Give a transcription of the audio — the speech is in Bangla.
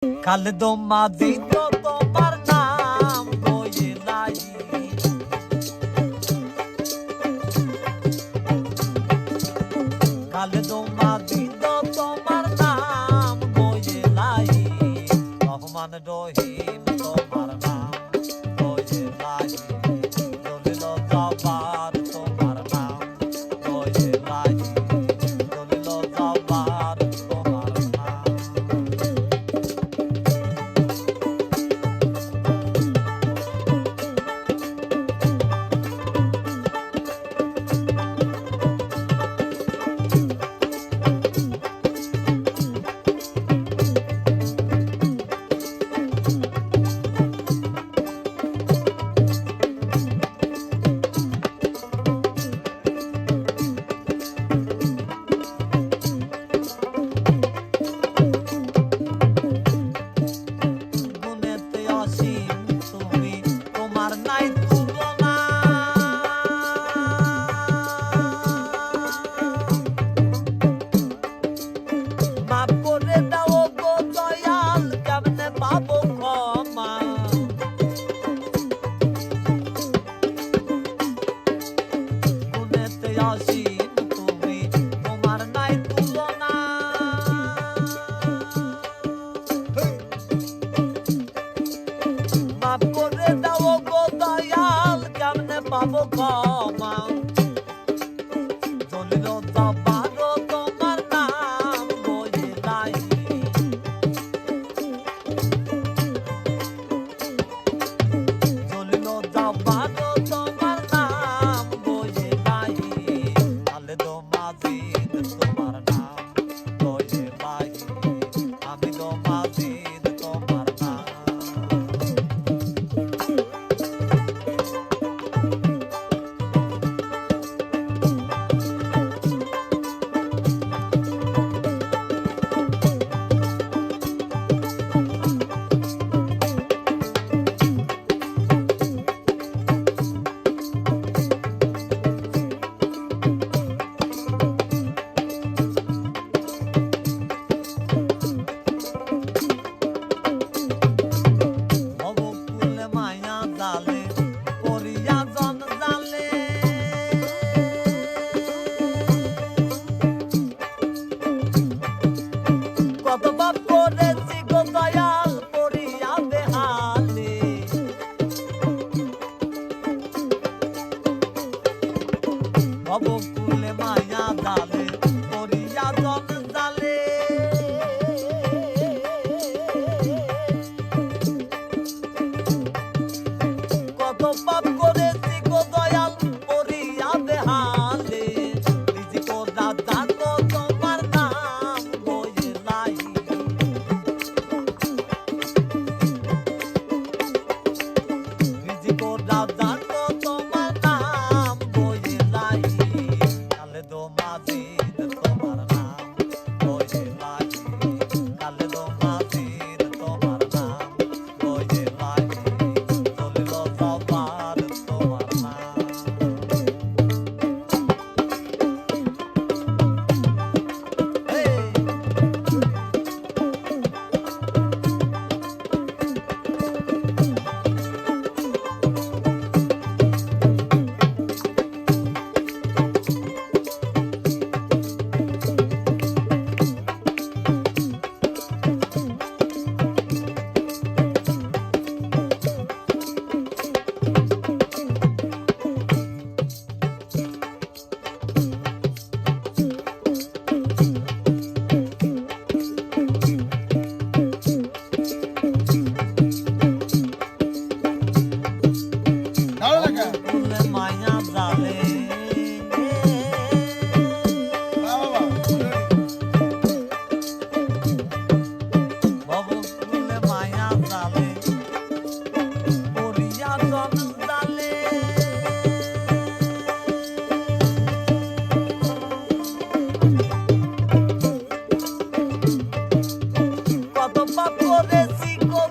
খালেদো মাঝি তো তোমার নাম বয়ে নাই, খালেদো মাঝি তো তোমার নাম বয়ে নাই, রহমান রহিম তোমার নাম বয়ে নাই, দলিল জব্বার তোমার নাম বয়ে নাই, দলিল জব্বার তোমার নাম। গুণেতে অসীম তুমি, তোমার নাই তুলনা, মাফ করে দাও গো দয়াল, কেমনে পাবো ক্ষমা। গুণেতে অসীম তুমি, তোমার নাই তুলনা, মাফ করে দাও গো দয়াল, কেমনে পাবো ক্ষমা। দলিল জব্বার তোমার নাম বয়ে নাই, দলিল জব্বার তোমার নাম বয়ে নাই, খালেদো মাঝি তোমার নাম বয়ে নাই, আমি তো মাঝি তোমার নাম। ভবকুলে মায়া জালে করিয়া জঞ্জালে, কত পাপ করেছি গো দয়াল পড়িয়া বেহালে, ভবকুলে মায়া জালে করিয়া জঞ্জালে, কত পাপ করেছি গো দয়াল পড়িয়া বেহালে, রিজিক দাতা গো তোমার নাম বয়ে নাই, রিজিক দাতা গো তোমার নাম বয়ে নাই, খালেদো মাঝি তোমার নাম বয়ে নাই, খালেদো মাঝি তোমার নাম বয়ে নাই, দলিল জব্বার তোমার নাম। এই ভবকুলে মায়া জালে, ভবকুলে মায়া জালে পড়িয়া জঞ্জালে, কত পাপ করেছি গো